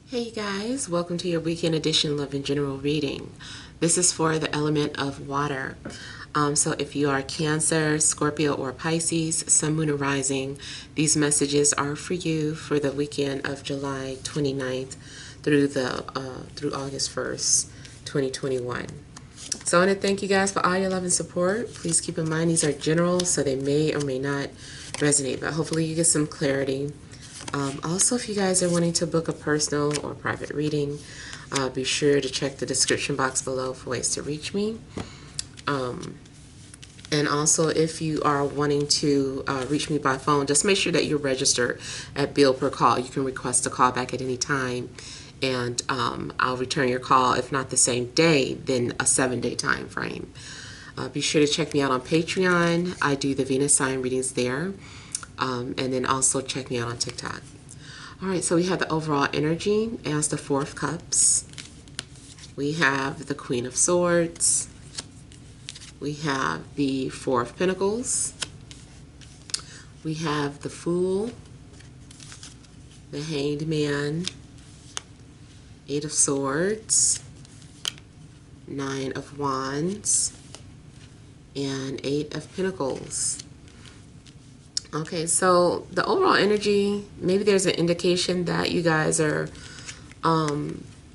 Hey guys, welcome to your weekend edition Love and General reading. This is for the element of water. So if you are Cancer, Scorpio, or Pisces, Sun, Moon, or Rising, these messages are for you for the weekend of July 29th through August 1st, 2021. So I want to thank you guys for all your love and support. Please keep in mind these are general, so they may or may not resonate, but hopefully you get some clarity. Also, if you guys are wanting to book a personal or private reading, be sure to check the description box below for ways to reach me. And also, if you are wanting to reach me by phone, just make sure that you're registered at bill per call. You can request a call back at any time, and I'll return your call, if not the same day, then a 7-day time frame. Be sure to check me out on Patreon. I do the Venus sign readings there. And then also check me out on TikTok. All right, so we have the overall energy as the Four of Cups. We have the Queen of Swords. We have the Four of Pentacles. We have the Fool, the Hanged Man, Eight of Swords, Nine of Wands, and Eight of Pentacles. Okay, so the overall energy, maybe there's an indication that you guys are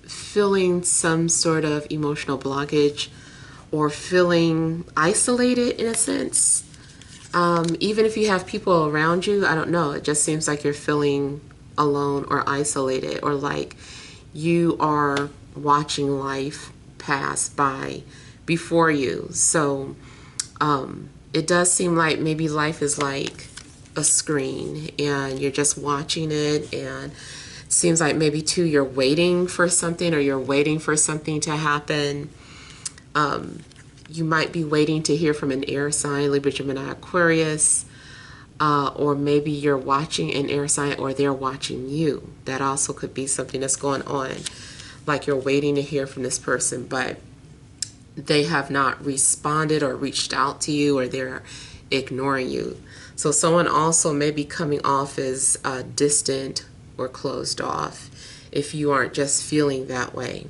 feeling some sort of emotional blockage or feeling isolated in a sense. Even if you have people around you, I don't know, it just seems like you're feeling alone or isolated, or like you are watching life pass by before you. So it does seem like maybe life is like a screen and you're just watching it, and it seems like maybe too you're waiting for something, or you're waiting for something to happen. You might be waiting to hear from an air sign, Libra, Gemini, Aquarius, or maybe you're watching an air sign or they're watching you. That also could be something that's going on, like you're waiting to hear from this person, but they have not responded or reached out to you, or they're ignoring you. So someone also may be coming off as distant or closed off if you aren't just feeling that way.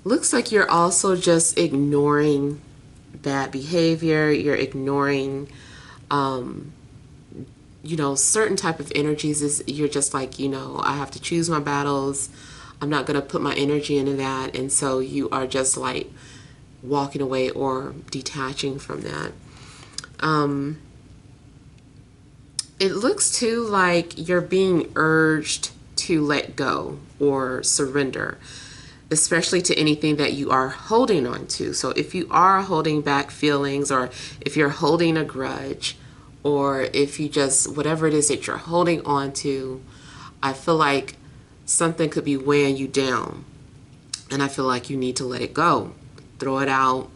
Looks like you're also just ignoring bad behavior. You're ignoring, certain type of energies. Is you're just like, I have to choose my battles. I'm not going to put my energy into that. And so you are just like walking away or detaching from that. It looks too like you're being urged to let go or surrender, especially to anything that you are holding on to. So if you are holding back feelings, or if you're holding a grudge, or if you just, whatever it is that you're holding on to, I feel like something could be weighing you down, and I feel like you need to let it go, throw it out.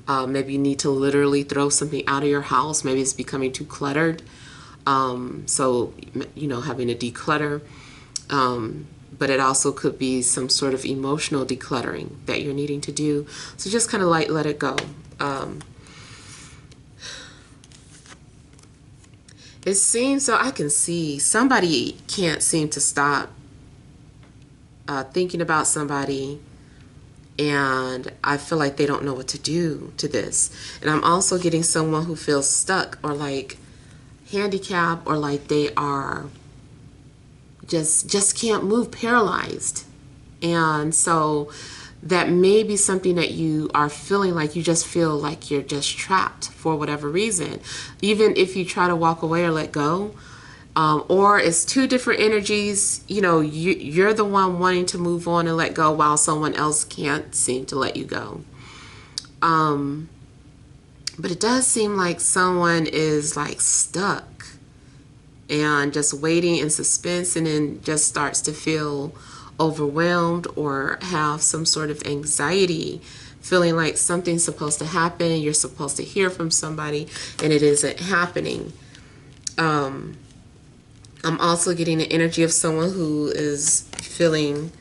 Maybe you need to literally throw something out of your house. Maybe it's becoming too cluttered. So, having to declutter. But it also could be some sort of emotional decluttering that you're needing to do. So just kind of like let it go. It seems, so I can see somebody can't seem to stop thinking about somebody, and I feel like they don't know what to do to this. And I'm also getting someone who feels stuck, or like handicapped, or like they are just can't move, paralyzed. And so that may be something that you are feeling, like you just feel like you're just trapped for whatever reason. Even if you try to walk away or let go, or it's two different energies, you're the one wanting to move on and let go, while someone else can't seem to let you go. But it does seem like someone is like stuck and just waiting in suspense, and then just starts to feel overwhelmed or have some sort of anxiety, feeling like something's supposed to happen, you're supposed to hear from somebody, and it isn't happening. I'm also getting the energy of someone who is feeling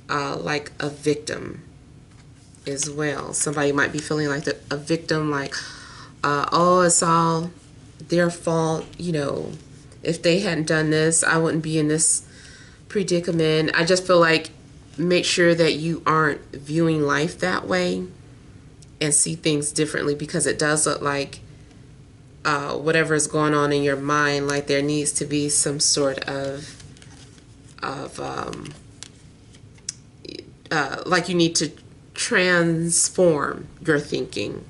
like a victim as well. Somebody might be feeling like a victim, like, oh, it's all their fault, If they hadn't done this, I wouldn't be in this predicament. I just feel like make sure that you aren't viewing life that way and see things differently, because it does look like whatever is going on in your mind, like there needs to be some sort of like you need to transform your thinking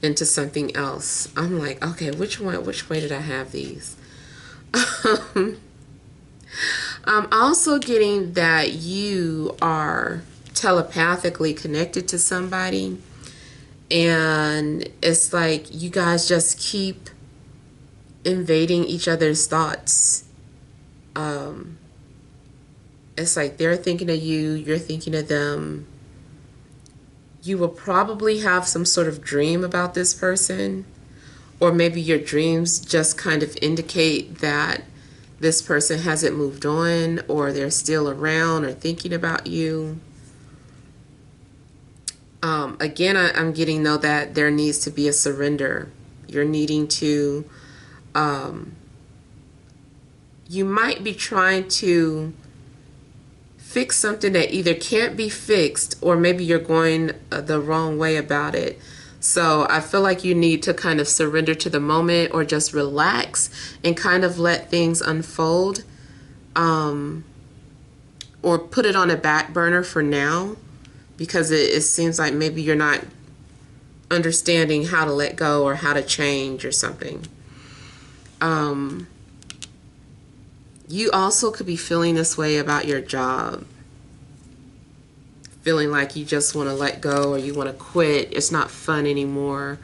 into something else. I'm like, okay, which way did I have these? I'm also getting that you are telepathically connected to somebody, and it's like you guys just keep invading each other's thoughts. It's like they're thinking of you, you're thinking of them. You will probably have some sort of dream about this person, or maybe your dreams just kind of indicate that this person hasn't moved on, or they're still around or thinking about you. Again, I'm getting though that there needs to be a surrender. You're needing to, you might be trying to fix something that either can't be fixed, or maybe you're going the wrong way about it. So I feel like you need to kind of surrender to the moment, or just relax and kind of let things unfold, or put it on a back burner for now, because it seems like maybe you're not understanding how to let go or how to change or something. You also could be feeling this way about your job. Feeling like you just want to let go, or you want to quit. It's not fun anymore.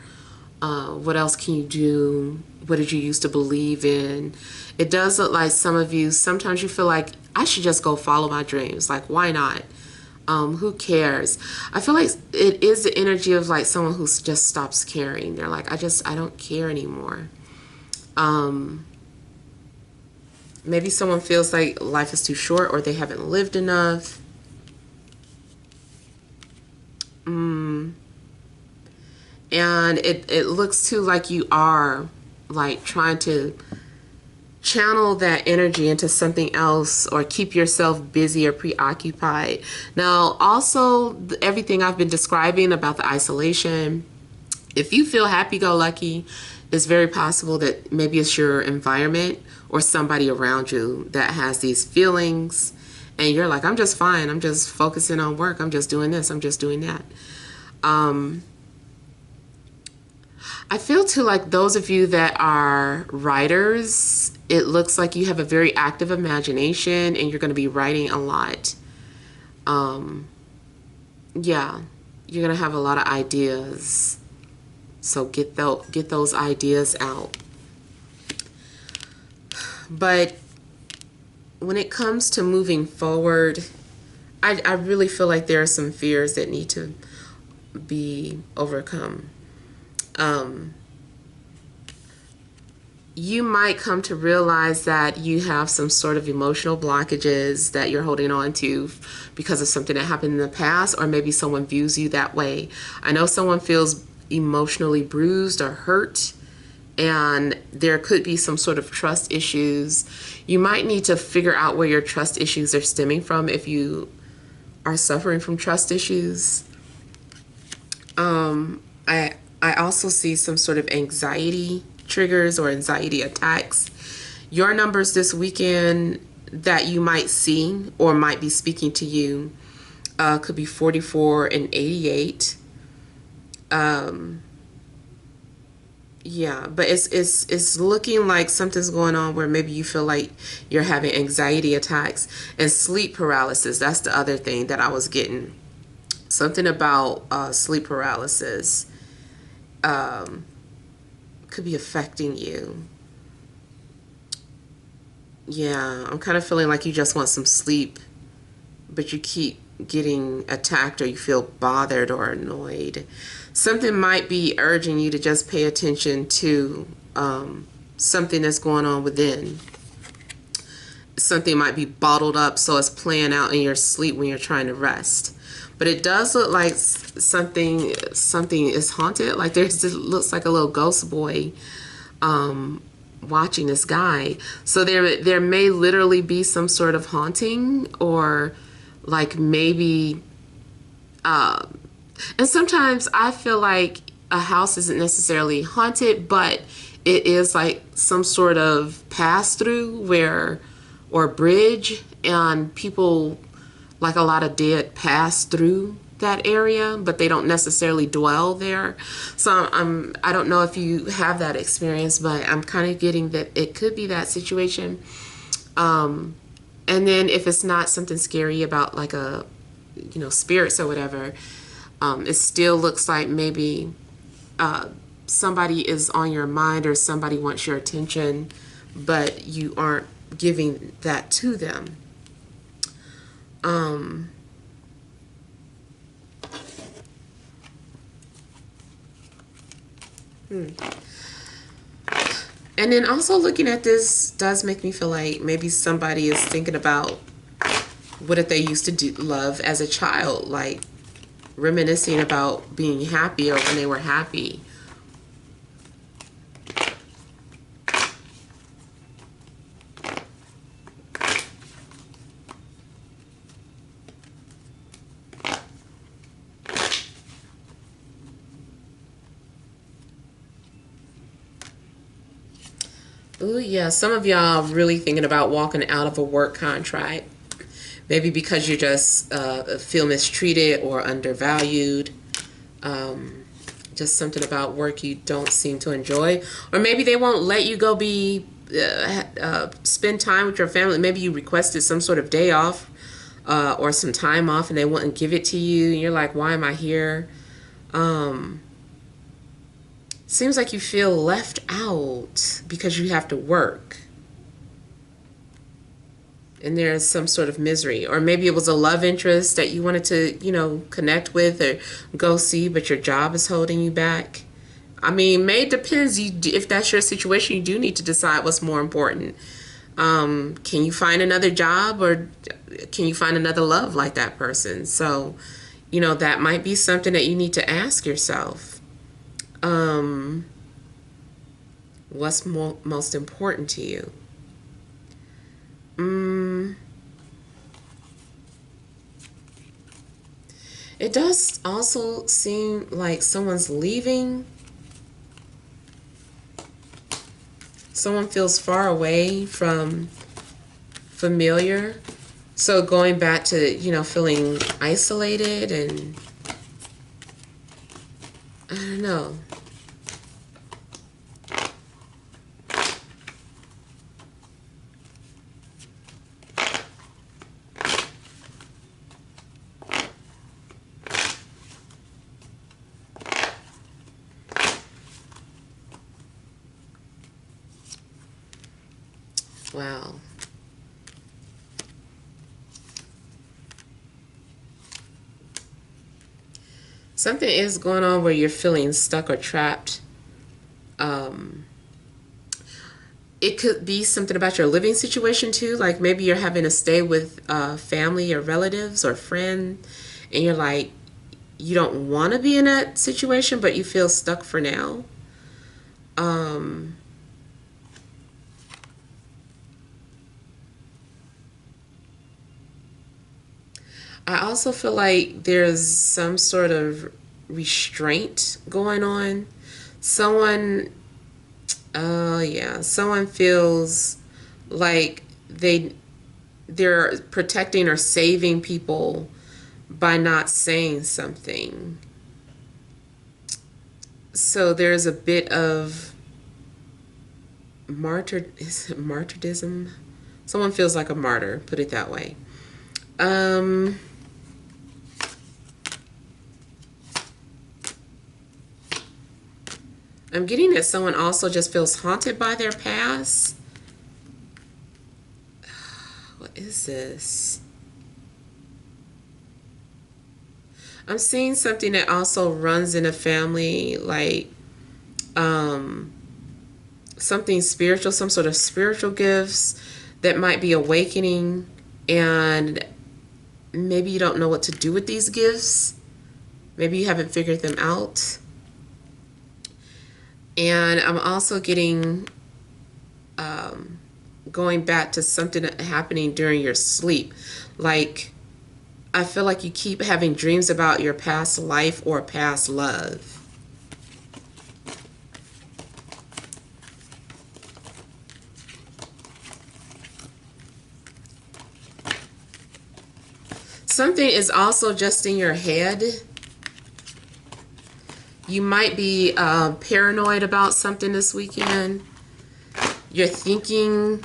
What else can you do? What did you used to believe in? It does look like some of you, sometimes you feel like, I should just go follow my dreams. Like, why not? Who cares? I feel like it is the energy of like someone who just stops caring. They're like, I don't care anymore. Maybe someone feels like life is too short, or they haven't lived enough. And it looks too like you are like trying to channel that energy into something else, or keep yourself busy or preoccupied. Now, also, everything I've been describing about the isolation, if you feel happy-go-lucky, it's very possible that maybe it's your environment or somebody around you that has these feelings, and you're like, I'm just fine. I'm just focusing on work. I'm just doing this. I'm just doing that. I feel too like those of you that are writers, it looks like you have a very active imagination, and you're going to be writing a lot. Yeah, you're going to have a lot of ideas. So get those ideas out. But when it comes to moving forward, I really feel like there are some fears that need to be overcome. You might come to realize that you have some sort of emotional blockages that you're holding on to because of something that happened in the past, or maybe someone views you that way. I know someone feels emotionally bruised or hurt, and there could be some sort of trust issues. You might need to figure out where your trust issues are stemming from if you are suffering from trust issues. I also see some sort of anxiety triggers or anxiety attacks. Your numbers this weekend that you might see or might be speaking to you could be 44 and 88. Yeah, but it's looking like something's going on where maybe you feel like you're having anxiety attacks and sleep paralysis. That's the other thing that I was getting. Something about sleep paralysis could be affecting you. Yeah, I'm kind of feeling like you just want some sleep, but you keep getting attacked, or you feel bothered or annoyed. Something might be urging you to just pay attention to something that's going on within. Something might be bottled up, so it's playing out in your sleep when you're trying to rest. But it does look like something is haunted. Like it looks like a little ghost boy watching this guy. So there may literally be some sort of haunting, or like maybe and sometimes I feel like a house isn't necessarily haunted, but it is like some sort of pass through where, or bridge, and people, like a lot of dead, pass through that area, but they don't necessarily dwell there. So I don't know if you have that experience, but I'm kind of getting that it could be that situation. And then if it's not something scary about like a, spirits or whatever, it still looks like maybe somebody is on your mind, or somebody wants your attention, but you aren't giving that to them. And then also looking at this does make me feel like maybe somebody is thinking about what if they used to love as a child, like reminiscing about being happy or when they were happy. Ooh, yeah, some of y'all really thinking about walking out of a work contract. Maybe because you just feel mistreated or undervalued. Just something about work you don't seem to enjoy. Or maybe they won't let you go spend time with your family. Maybe you requested some sort of day off or some time off, and they wouldn't give it to you. And you're like, why am I here? Seems like you feel left out because you have to work. And there's some sort of misery. Or maybe it was a love interest that you wanted to, connect with or go see, but your job is holding you back. I mean, it depends. If that's your situation, you do need to decide what's more important. Can you find another job, or can you find another love like that person? So, that might be something that you need to ask yourself. What's most important to you? It does also seem like someone's leaving. Someone feels far away from familiar. So going back to, feeling isolated, and I don't know. Wow. Something is going on where you're feeling stuck or trapped. It could be something about your living situation too. Like maybe you're having to stay with family or relatives or friend, and you're like, you don't want to be in that situation, but you feel stuck for now. I also feel like there's some sort of restraint going on. Someone, someone feels like they're protecting or saving people by not saying something. So there's a bit of martyrdom? Someone feels like a martyr, put it that way. I'm getting that someone also just feels haunted by their past. What is this? I'm seeing something that also runs in a family, like something spiritual, some sort of spiritual gifts that might be awakening, and maybe you don't know what to do with these gifts. Maybe you haven't figured them out. And I'm also getting going back to something happening during your sleep. Like, I feel like you keep having dreams about your past life or past love. Something is also just in your head. You might be paranoid about something this weekend. You're thinking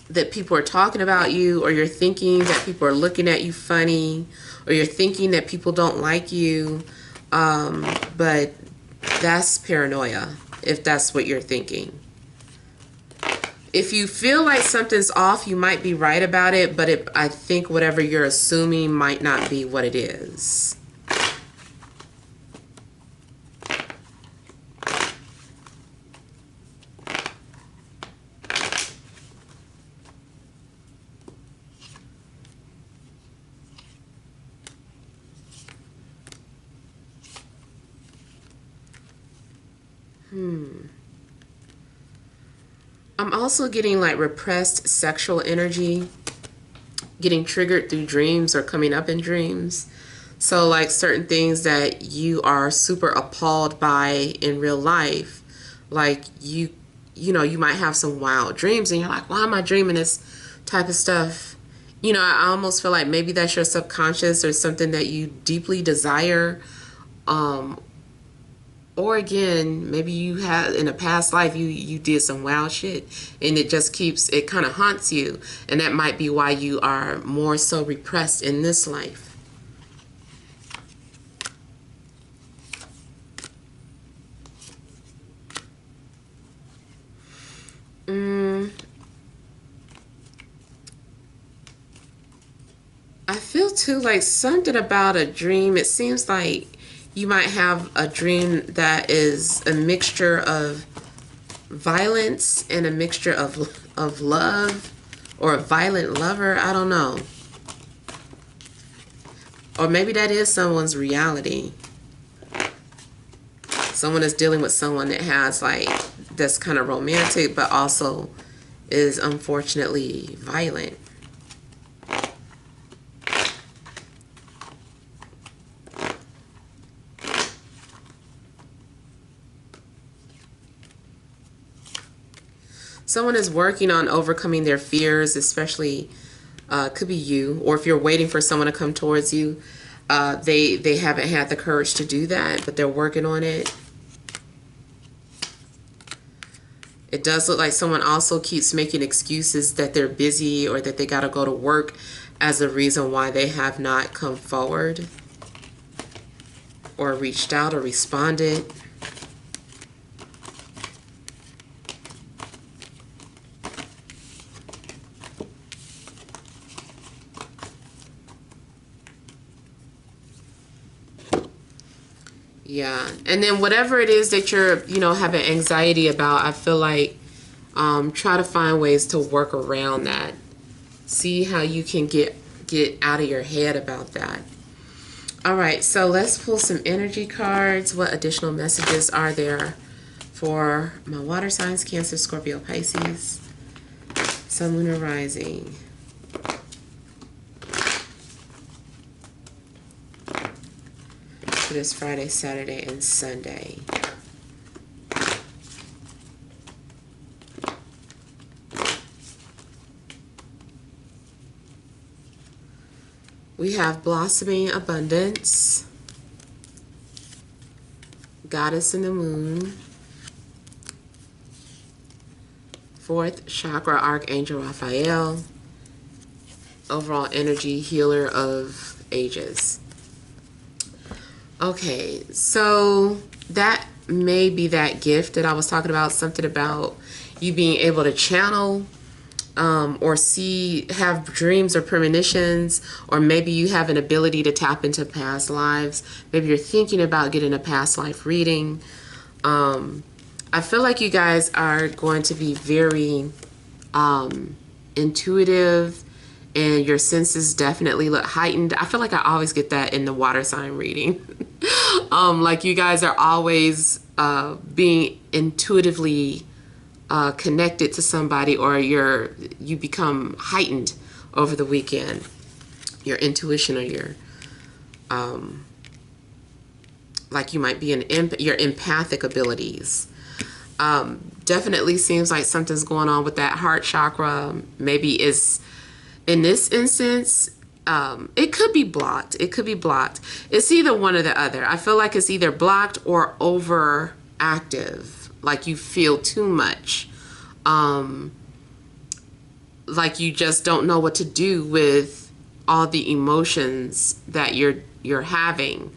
that people are talking about you, or you're thinking that people are looking at you funny, or you're thinking that people don't like you. But that's paranoia, if that's what you're thinking. If you feel like something's off, you might be right about it, but I think whatever you're assuming might not be what it is. I'm also getting like repressed sexual energy, getting triggered through dreams or coming up in dreams. So like certain things that you are super appalled by in real life, like you know, you might have some wild dreams and you're like, why am I dreaming this type of stuff? You know, I almost feel like maybe that's your subconscious or something that you deeply desire. Or again, maybe you had in a past life you did some wild shit and it kind of haunts you, and that might be why you are more so repressed in this life. I feel too like something about a dream. It seems like you might have a dream that is a mixture of violence and a mixture of love, or a violent lover. I don't know. Or maybe that is someone's reality. Someone is dealing with someone that has like, that's kind of romantic, but also is unfortunately violent. Someone is working on overcoming their fears, especially could be you, or if you're waiting for someone to come towards you, they haven't had the courage to do that, but they're working on it. It does look like someone also keeps making excuses that they're busy or that they got to go to work as a reason why they have not come forward or reached out or responded. Yeah, and then whatever it is that you're, having anxiety about, I feel like try to find ways to work around that. See how you can get out of your head about that. All right, so let's pull some energy cards. What additional messages are there for my water signs, Cancer, Scorpio, Pisces, Sun, Lunar, Rising? This Friday, Saturday, and Sunday. We have blossoming abundance, goddess in the moon, fourth chakra, Archangel Raphael, overall energy, healer of ages. Okay, so that may be that gift that I was talking about, something about you being able to channel or have dreams or premonitions, or maybe you have an ability to tap into past lives. Maybe you're thinking about getting a past life reading. I feel like you guys are going to be very intuitive, and your senses definitely look heightened. I feel like I always get that in the water sign reading. Like you guys are always being intuitively connected to somebody, or you become heightened over the weekend. Your intuition, or your like you might be your empathic abilities. Definitely seems like something's going on with that heart chakra. Maybe it's, in this instance, it could be blocked. It could be blocked. It's either one or the other. I feel like it's either blocked or overactive. Like you feel too much. Like you just don't know what to do with all the emotions that you're having.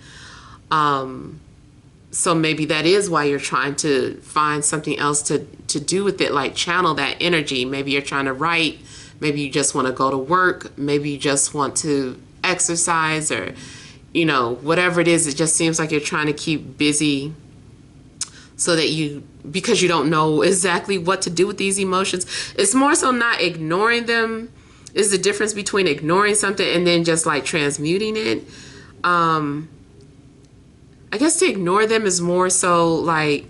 So maybe that is why you're trying to find something else to do with it, like channel that energy. Maybe you're trying to write. Maybe you just want to go to work. Maybe you just want to exercise, or, whatever it is. It just seems like you're trying to keep busy so that because you don't know exactly what to do with these emotions. It's more so not ignoring them. Is the difference between ignoring something and then just like transmuting it. I guess to ignore them is more so like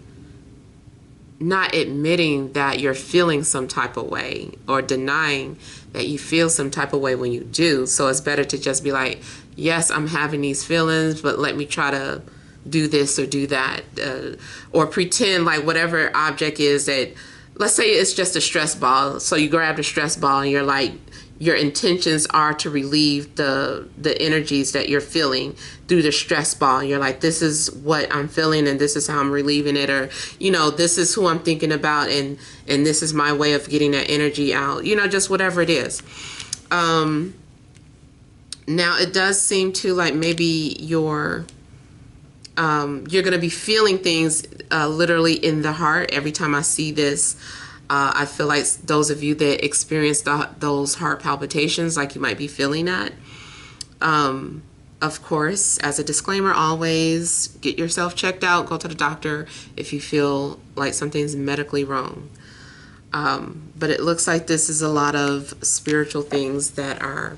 not admitting that you're feeling some type of way, or denying that you feel some type of way when you do. So it's better to just be like, yes, I'm having these feelings, but let me try to do this or do that, or pretend like whatever object is that, let's say it's just a stress ball. So you grab the stress ball and you're like, your intentions are to relieve the energies that you're feeling through the stress ball. You're like, this is what I'm feeling and this is how I'm relieving it, or this is who I'm thinking about, and this is my way of getting that energy out, just whatever it is. Now it does seem to like maybe you're going to be feeling things literally in the heart. Every time I see this, I feel like those of you that experience those heart palpitations, like you might be feeling that. Of course, as a disclaimer, always get yourself checked out. Go to the doctor if you feel like something's medically wrong. But it looks like this is a lot of spiritual things that are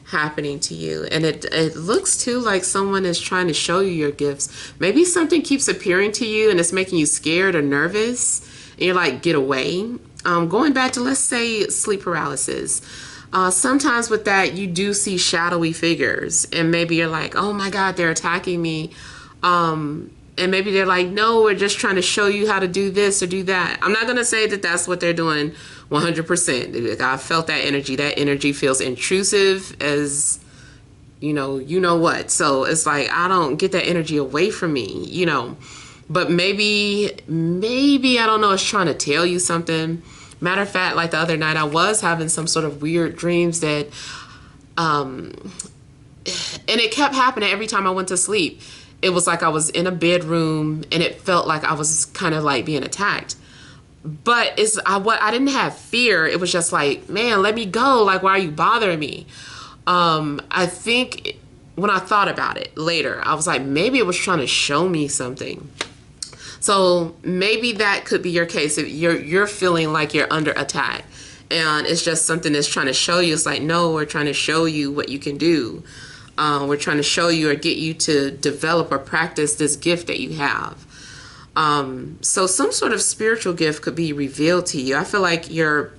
happening to you, and it looks too like someone is trying to show you your gifts. Maybe something keeps appearing to you and it's making you scared or nervous, and you're like, get away. Going back to, let's say, sleep paralysis, sometimes with that you do see shadowy figures, and maybe you're like, oh my god, they're attacking me, and maybe they're like, no, we're just trying to show you how to do this or do that. I'm not gonna say that that's what they're doing 100%. I felt that energy. That energy feels intrusive as, you know what. So it's like, I don't get that energy away from me, But maybe, I don't know, it's trying to tell you something. Matter of fact, like the other night, I was having some sort of weird dreams that, and it kept happening every time I went to sleep. It was like I was in a bedroom and it felt like I was kind of like being attacked. But I didn't have fear. It was just like, man, let me go. Like, why are you bothering me? I think when I thought about it later, I was like, maybe it was trying to show me something. So maybe that could be your case. If you're feeling like you're under attack and it's just something that's trying to show you. It's like, no, we're trying to show you what you can do. We're trying to show you or get you to develop or practice this gift that you have. So some sort of spiritual gift could be revealed to you. I feel like your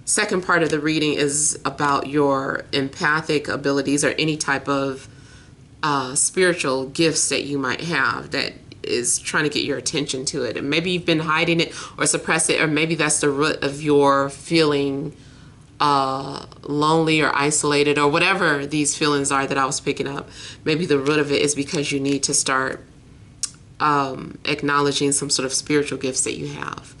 second part of the reading is about your empathic abilities, or any type of spiritual gifts that you might have that is trying to get your attention to it. And maybe you've been hiding it or suppress it, or maybe that's the root of your feeling lonely or isolated, or whatever these feelings are that I was picking up. Maybe the root of it is because you need to start acknowledging some sort of spiritual gifts that you have.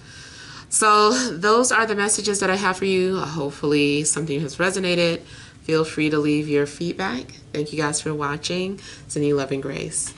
So those are the messages that I have for you. Hopefully something has resonated. Feel free to leave your feedback. Thank you guys for watching. Sending you love and grace.